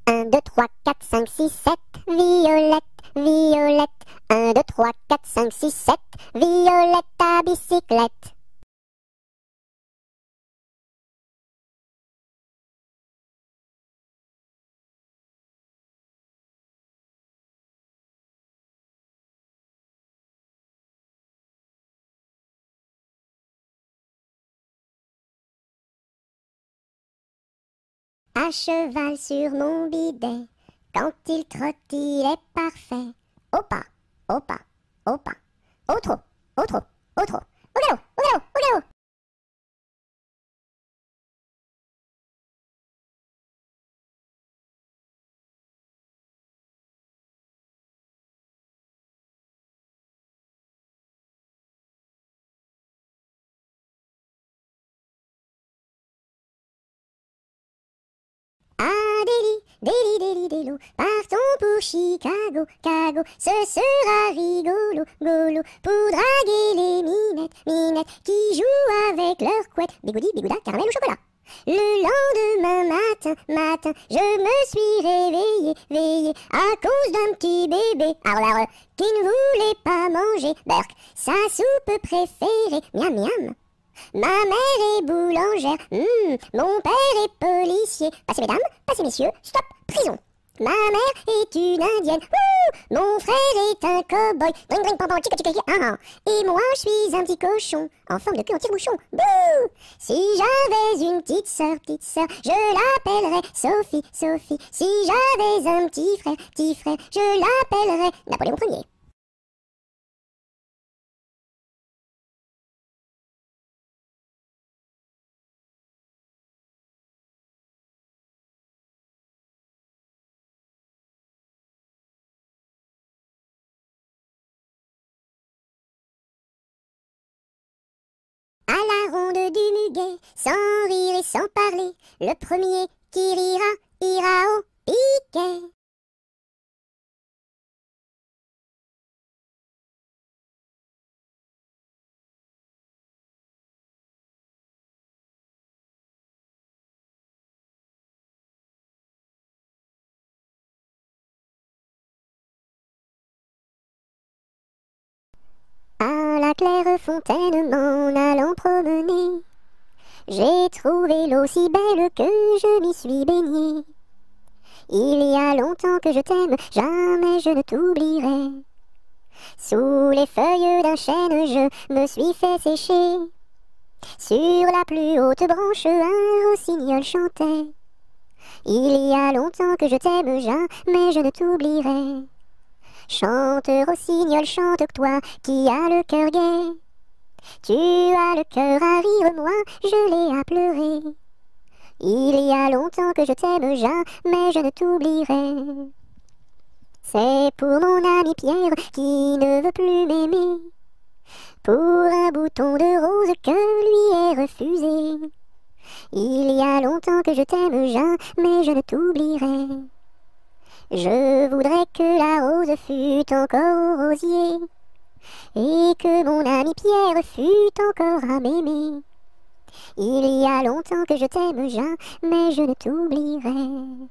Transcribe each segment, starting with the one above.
1, 2, 3, 4, 5, 6, 7, Violette, Violette. 1, 2, 3, 4, 5, 6, 7, Violette à bicyclette. À cheval sur mon bidet, quand il trotte, il est parfait. Au pas, au pas, au pas, au trot, au trot, au trot, au galop, au galop, au galop. Ah, Déli, partons pour Chicago, Cago, ce sera rigolo, golo, pour draguer les minettes, qui jouent avec leur couette, bigoudi, bigouda, caramel ou chocolat. Le lendemain matin, je me suis réveillé, à cause d'un petit bébé, qui ne voulait pas manger, Berk, sa soupe préférée, miam miam. Ma mère est boulangère, mon père est policier. Passez mesdames, passez messieurs, stop, prison. Ma mère est une indienne, mon frère est un cow-boy, dring dring pam pam chica chica chica, et moi je suis un petit cochon, en forme de queue en tire-bouchon, bouh. Si j'avais une petite sœur, je l'appellerais Sophie. Si j'avais un petit frère, je l'appellerais Napoléon Ier. À la ronde du muguet, sans rire et sans parler, le premier qui rira, ira au piquet. À la claire fontaine m'en allant promener, j'ai trouvé l'eau si belle que je m'y suis baignée. Il y a longtemps que je t'aime, jamais je ne t'oublierai. Sous les feuilles d'un chêne, je me suis fait sécher. Sur la plus haute branche, un rossignol chantait. Il y a longtemps que je t'aime, jamais je ne t'oublierai. Chante, rossignol, chante, toi qui as le cœur gai. Tu as le cœur à rire, moi je l'ai à pleurer. Il y a longtemps que je t'aime, jamais je ne t'oublierai. C'est pour mon ami Pierre qui ne veut plus m'aimer, pour un bouton de rose que lui est refusé. Il y a longtemps que je t'aime, jamais je ne t'oublierai. Je voudrais que la rose fût encore au rosier, et que mon ami Pierre fût encore à m'aimer. Il y a longtemps que je t'aime, jamais je ne t'oublierai.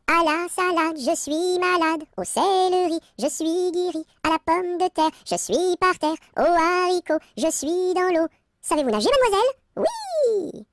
À la salade, je suis malade. Au céleri, je suis guéri. À la pomme de terre, je suis par terre. Au haricot, je suis dans l'eau. Savez-vous nager, mademoiselle? Oui!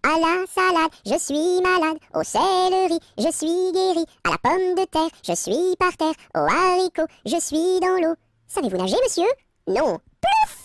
À la salade, je suis malade. Au céleri, je suis guéri. À la pomme de terre, je suis par terre. Au haricot, je suis dans l'eau. Savez-vous nager, monsieur? Non. Plouf!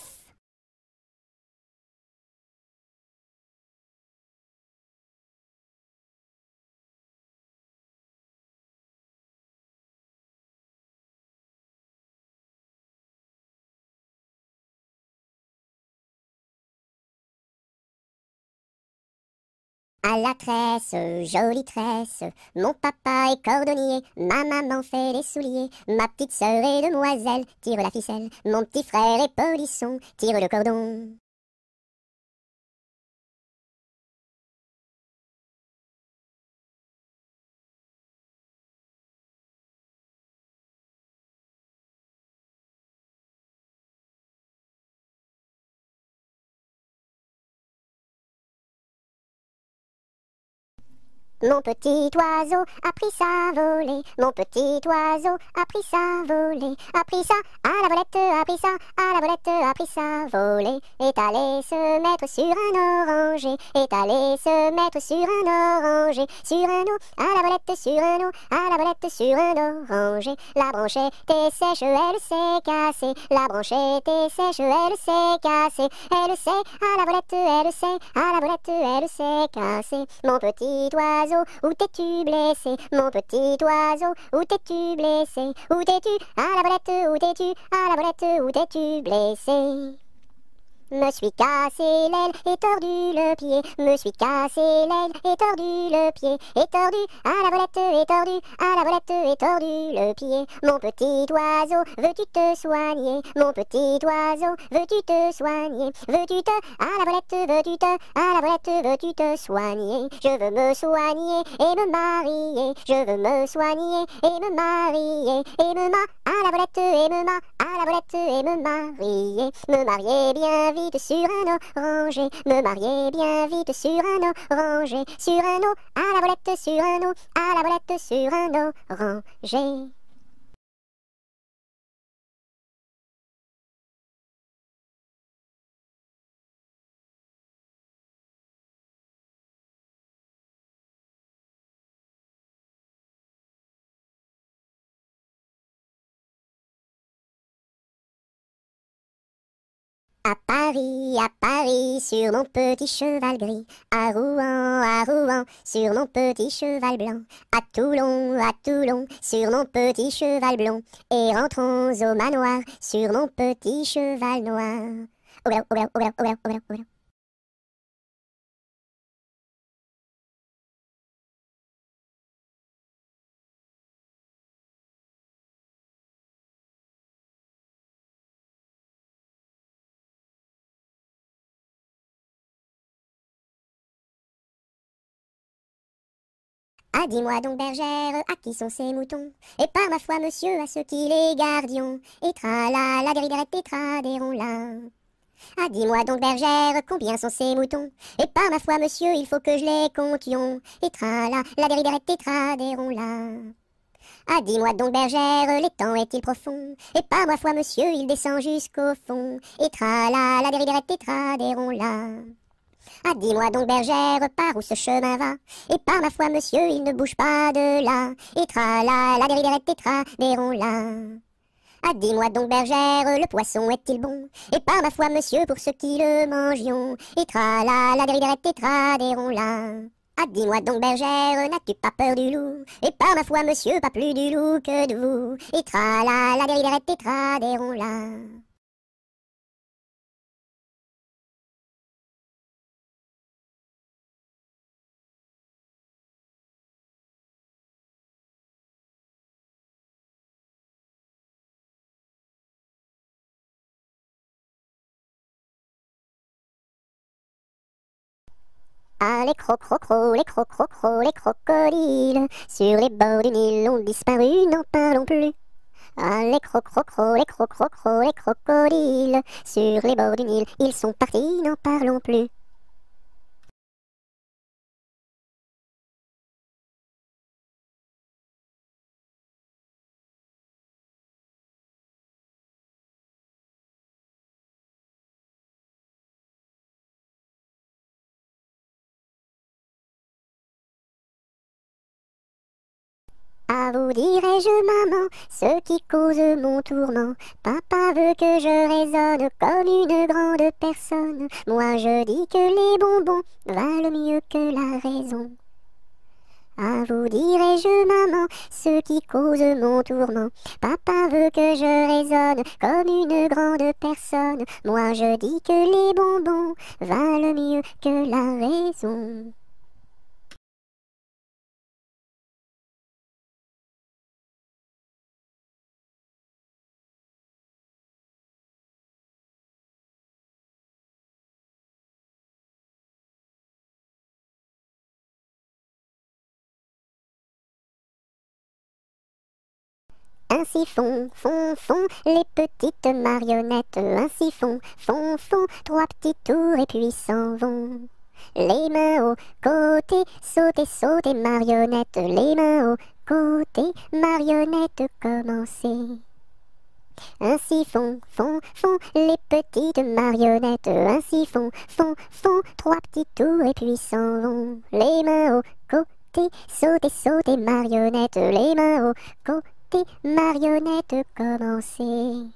À la tresse, jolie tresse, mon papa est cordonnier, ma maman fait les souliers, ma petite sœur est demoiselle, tire la ficelle, mon petit frère est polisson, tire le cordon. Mon petit oiseau a pris sa volée, mon petit oiseau a pris sa volée, a pris ça à la volette, a pris ça à la volette, a pris sa volée, est allé se mettre sur un oranger, est allé se mettre sur un oranger, sur un eau, à la volette, sur un eau, à la volette, sur un oranger. La branche était sèche, elle s'est cassée, la branche était sèche, elle s'est cassée, elle s'est à la volette, elle s'est à la volette, elle s'est cassée. Mon petit oiseau, où t'es-tu blessé? Mon petit oiseau, où t'es-tu blessé? Où t'es-tu? À la volette, où t'es-tu? À la volette, où t'es-tu blessé? Me suis cassé l'aile et tordu le pied, me suis cassé l'aile et tordu le pied, et tordu à la volette, et tordu à la volette, et tordu le pied. Mon petit oiseau, veux-tu te soigner? Mon petit oiseau, veux-tu te soigner? Veux-tu te à la volette, veux-tu te à la volette, veux-tu te soigner? Je veux me soigner et me marier, je veux me soigner et me marier, et me à la volette, et me à la volette, et me marier bien vite sur un oranger, me marier bien vite sur un oranger, sur un eau, à la volette, sur un eau, à la volette, sur un oranger. À Paris, sur mon petit cheval gris, à Rouen, sur mon petit cheval blanc, à Toulon, sur mon petit cheval blond, et rentrons au manoir, sur mon petit cheval noir. Oula, oula, oula, oula, oula, oula. Ah, dis-moi donc, bergère, à qui sont ces moutons? Et par ma foi, monsieur, à ceux qui les gardions. Et tra-la, la dériderette, et tra-déron-la. Ah, dis-moi donc, bergère, combien sont ces moutons? Et par ma foi, monsieur, il faut que je les comptions. Et tra-la, la dériderette, et tra-déron-la. Ah, dis-moi donc, bergère, l'étang est-il profond? Et par ma foi, monsieur, il descend jusqu'au fond. Et tra-la, la dériderette, et tra-déron-la. Ah, dis-moi donc, bergère, par où ce chemin va? Et par ma foi, monsieur, il ne bouge pas de là. Et tra-la, la dériderette, et tra-déron-la. Ah, dis-moi donc, bergère, le poisson est-il bon? Et par ma foi, monsieur, pour ceux qui le mangions. Et tra-la, la dériderette, et tra-déron-la. Ah, dis-moi donc, bergère, n'as-tu pas peur du loup? Et par ma foi, monsieur, pas plus du loup que de vous. Et tra-la, la dériderette, et tra-déron-la. Ah, les crocrocros, les crocrocros, les crocodiles, sur les bords du Nil ont disparu, n'en parlons plus. Ah, les crocrocros, les crocrocros, les crocodiles, sur les bords du Nil, ils sont partis, n'en parlons plus. À vous dirai-je, maman, ce qui cause mon tourment. Papa veut que je raisonne comme une grande personne. Moi je dis que les bonbons valent mieux que la raison. À vous dirai-je, maman, ce qui cause mon tourment. Papa veut que je raisonne comme une grande personne. Moi je dis que les bonbons valent mieux que la raison. Ainsi font les petites marionnettes. Ainsi font, trois petits tours et puis s'en vont. Les mains au côté, sauter, sauter, marionnette. Les mains au côté, marionnette, commencez. Ainsi font, font, font les petites marionnettes. Ainsi font, font, font trois petits tours et puis s'en vont. Les mains au côté, sauter, sauter, marionnette. Les mains au côté, marionnette, commencez.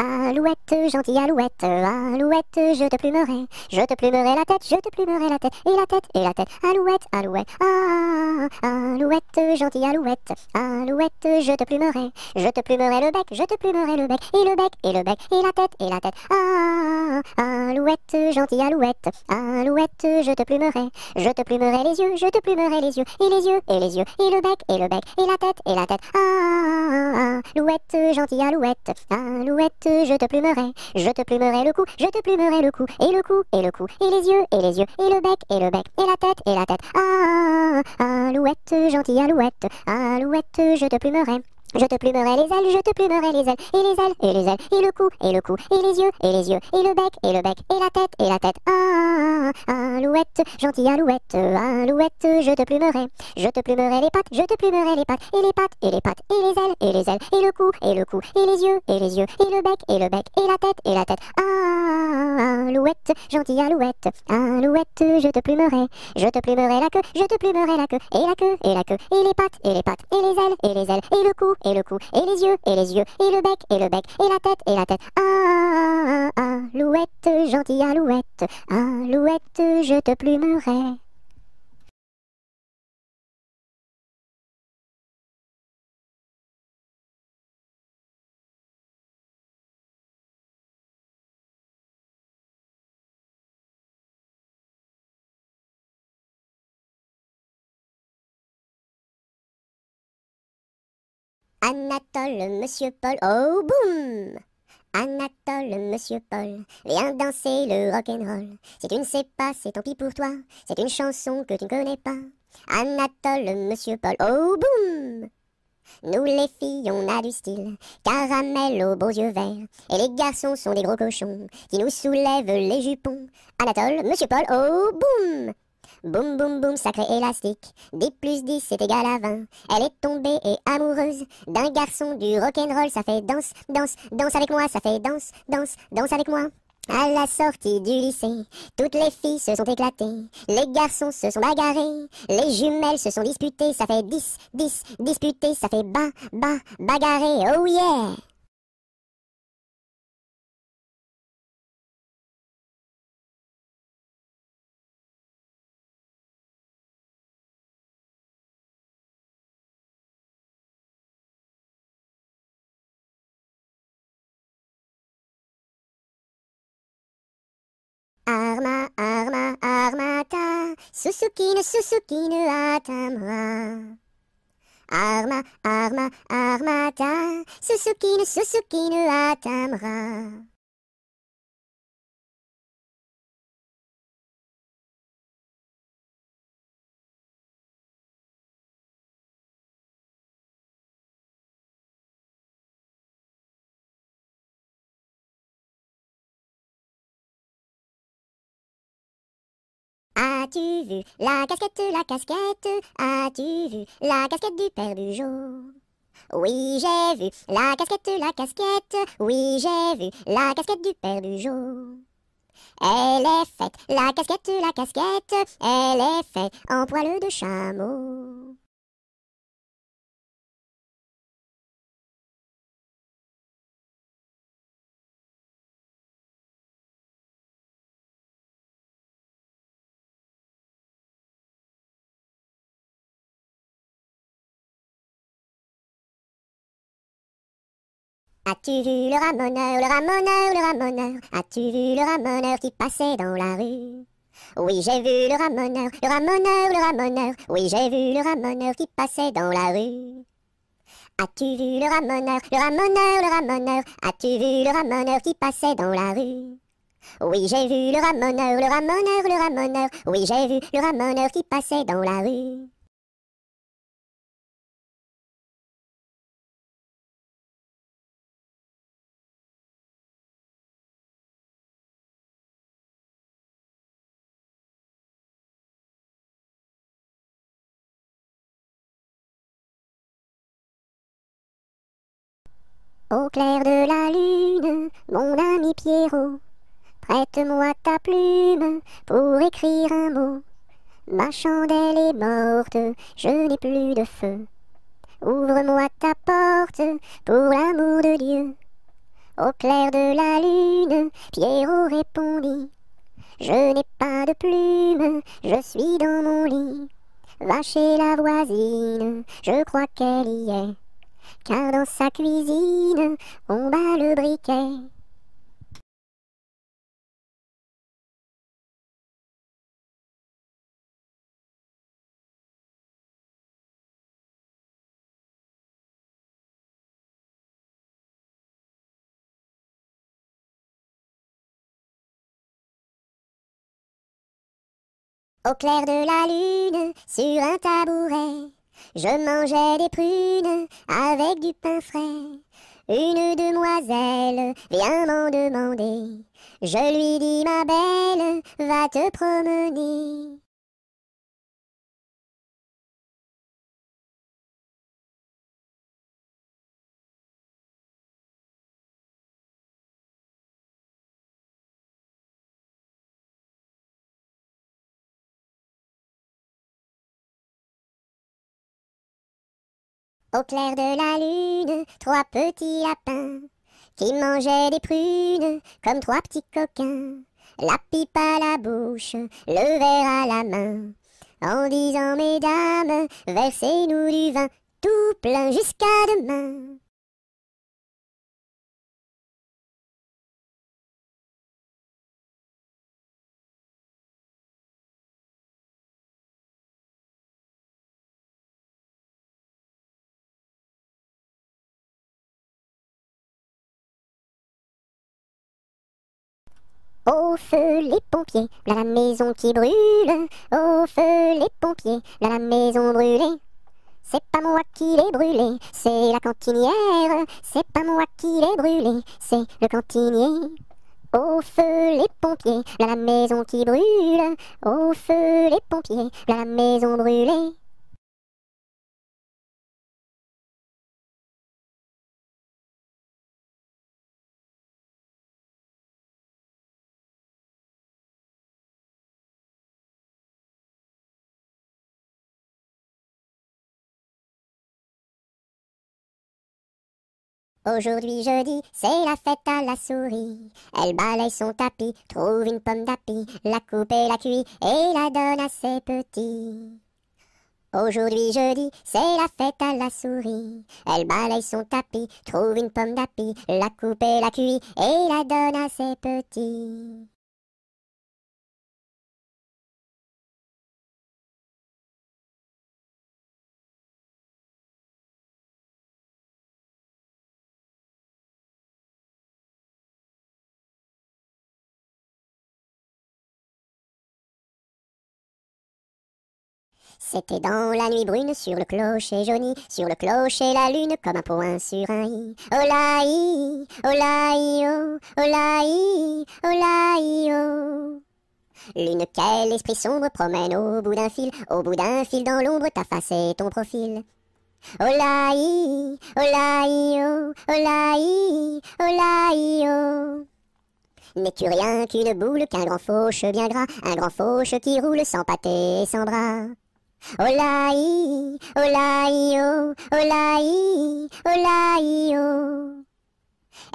Alouette, gentille alouette, alouette, je te plumerai la tête, je te plumerai la tête, et la tête, et la tête, alouette, alouette, alouette, gentille alouette, alouette, je te plumerai le bec, je te plumerai le bec, et le bec, et le bec, et la tête, alouette, gentille alouette, alouette, je te plumerai les yeux, je te plumerai les yeux, et les yeux, et les yeux, et le bec, et le bec, et la tête, alouette, gentille alouette, alouette, je te plumerai le cou, je te plumerai le cou, et le cou, et le cou, et les yeux, et les yeux, et le bec, et le bec, et la tête, alouette, gentille alouette, alouette, je te plumerai les ailes, je te plumerai les ailes, et les ailes, et les ailes, et le cou, et le cou, et les yeux, et les yeux, et le bec, et le bec, et la tête, alouette, gentille alouette, alouette, je te plumerai les pattes, je te plumerai les pattes, et les pattes, et les pattes, et les ailes, et les ailes, et le cou, et le cou, et les yeux, et les yeux, et le bec, et la tête, alouette, gentille alouette, alouette, je te plumerai la queue, je te plumerai la queue, et la queue, et la queue, et les pattes, et les pattes, et les ailes, et les ailes, et le cou, et le cou, et les yeux, et les yeux, et le bec, et le bec, et la tête, alouette, gentille alouette, alouette, je te plumerai. Anatole, monsieur Paul, oh boum! Anatole, monsieur Paul, viens danser le rock'n'roll. Si tu ne sais pas, c'est tant pis pour toi, c'est une chanson que tu ne connais pas. Anatole, monsieur Paul, oh boum! Nous les filles, on a du style, caramel aux beaux yeux verts, et les garçons sont des gros cochons qui nous soulèvent les jupons. Anatole, monsieur Paul, oh boum! Boum boum boum, sacré élastique, 10 plus 10 c'est égal à 20. Elle est tombée et amoureuse d'un garçon du rock'n'roll, ça fait danse, danse, danse avec moi, ça fait danse, danse, danse avec moi. À la sortie du lycée, toutes les filles se sont éclatées, les garçons se sont bagarrés, les jumelles se sont disputées, ça fait 10, 10, disputé, ça fait bagarré, oh yeah! Armata, Susukine, Atamra. Armata, Susukine, Atamra. As-tu vu la casquette? As-tu vu la casquette du père Bugeaud? Oui, j'ai vu la casquette. Oui, j'ai vu la casquette du père Bugeaud. Elle est faite, la casquette, elle est faite en poil de chameau. As-tu vu le ramoneur? As-tu vu le ramoneur qui passait dans la rue? Oui, j'ai vu le ramoneur. Oui, j'ai vu le ramoneur qui passait dans la rue. As-tu vu le ramoneur, le ramoneur, le ramoneur? As-tu vu le ramoneur qui passait dans la rue? Oui, j'ai vu le ramoneur, le ramoneur, le ramoneur. Oui, j'ai vu le ramoneur qui passait dans la rue. Au clair de la lune, mon ami Pierrot, prête-moi ta plume pour écrire un mot. Ma chandelle est morte, je n'ai plus de feu. Ouvre-moi ta porte pour l'amour de Dieu. Au clair de la lune, Pierrot répondit: Je n'ai pas de plume, je suis dans mon lit. Va chez la voisine, je crois qu'elle y est, car dans sa cuisine, on bat le briquet. Au clair de la lune, sur un tabouret, je mangeais des prunes avec du pain frais. Une demoiselle vient m'en demander. Je lui dis: ma belle, va te promener. Au clair de la lune, trois petits lapins qui mangeaient des prunes comme trois petits coquins. La pipe à la bouche, le verre à la main, en disant: mesdames, versez-nous du vin tout plein jusqu'à demain. Au feu les pompiers, là la maison qui brûle. Au feu les pompiers, là la maison brûlée. C'est pas moi qui l'ai brûlée, c'est la cantinière. C'est pas moi qui l'ai brûlée, c'est le cantinier. Au feu les pompiers, là la maison qui brûle. Au feu les pompiers, là la maison brûlée. Aujourd'hui jeudi, c'est la fête à la souris. Elle balaye son tapis, trouve une pomme d'api, la coupe et la cuit et la donne à ses petits. Aujourd'hui jeudi, c'est la fête à la souris. Elle balaye son tapis, trouve une pomme d'api, la coupe et la cuit et la donne à ses petits. C'était dans la nuit brune sur le clocher jauni, sur le clocher la lune comme un point sur un i. Oh la i, oh la i, oh, oh la i, oh la i, oh. Lune, quel esprit sombre promène au bout d'un fil dans l'ombre ta face et ton profil. Oh la i, oh la i, oh, oh la i, oh la i, oh. N'es-tu rien qu'une boule, qu'un grand fauche bien gras, un grand fauche qui roule sans pâté et sans bras? Olaï, olaï, oh, olaï, olaï, oh.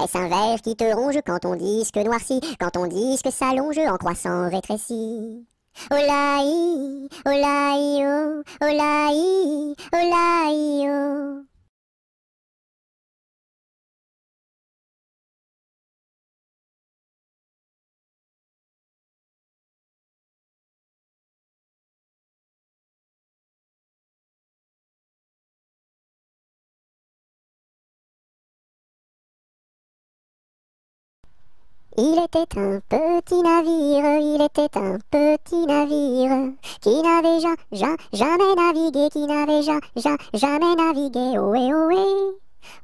Est-ce un ver qui te ronge quand ton disque noircit, quand ton disque s'allonge en croissant rétréci? Olaï, olaï, oh, olaï, olaï, oh. Il était un petit navire, il était un petit navire, qui n'avait jamais navigué, qui n'avait jamais navigué. Ohé, ohé,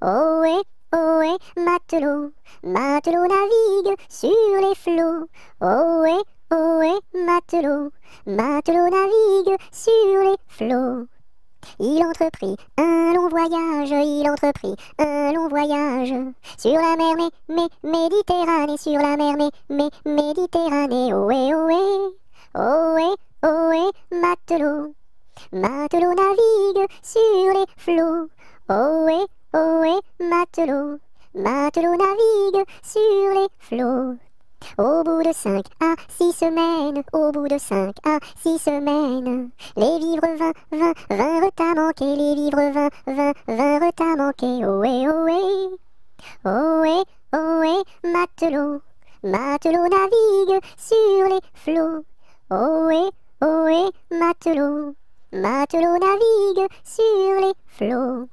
ohé, ohé, matelot, matelot navigue sur les flots. Ohé, ohé, matelot, matelot navigue sur les flots. Il entreprit un long voyage, il entreprit un long voyage sur la mer Méditerranée, sur la mer Méditerranée. Ohé, ohé, ohé, ohé, matelot, matelot navigue sur les flots. Ohé, ohé, matelot, matelot navigue sur les flots. Au bout de 5 à 6 semaines, au bout de 5 à 6 semaines, les vivres vinrent à manquer, les vivres vinrent à manquer. Ohé, ohé, ohé, ohé, matelot, matelot navigue sur les flots. Ohé, ohé, matelot, matelot navigue sur les flots.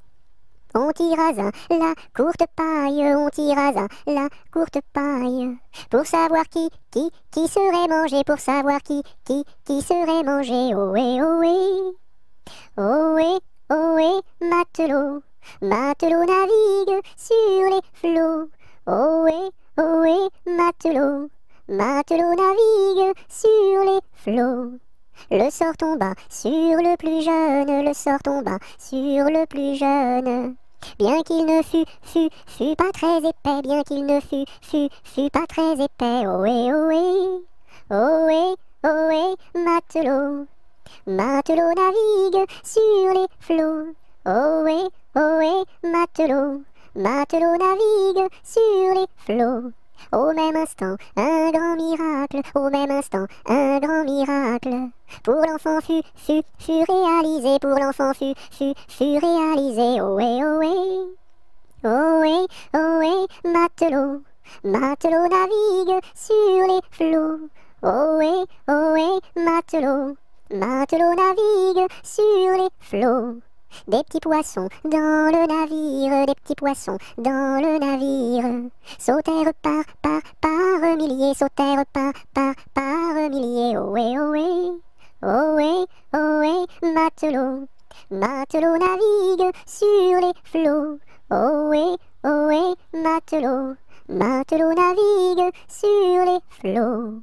On tirasa la courte paille, on tirasa la courte paille, pour savoir qui serait mangé, pour savoir qui serait mangé. Ohé, ohé, ohé, ohé, matelot, matelot navigue sur les flots. Ohé, ohé, matelot, matelot navigue sur les flots. Le sort tomba sur le plus jeune, le sort tomba sur le plus jeune. Bien qu'il ne fût pas très épais, bien qu'il ne fût pas très épais. Ohé, ohé, ohé, ohé, matelot, matelot navigue sur les flots. Ohé, ohé, matelot, matelot navigue sur les flots. Au même instant, un grand miracle, au même instant, un grand miracle. Pour l'enfant fut réalisé, pour l'enfant fut réalisé. Ohé, ohé, ohé, ohé, matelot, matelot navigue sur les flots. Ohé, ohé, matelot, matelot navigue sur les flots. Des petits poissons dans le navire, des petits poissons dans le navire, sautèrent par milliers, sautèrent par milliers. Ohé, ohé, ohé, ohé, matelot, matelot navigue sur les flots. Ohé, ohé, matelot, matelot navigue sur les flots.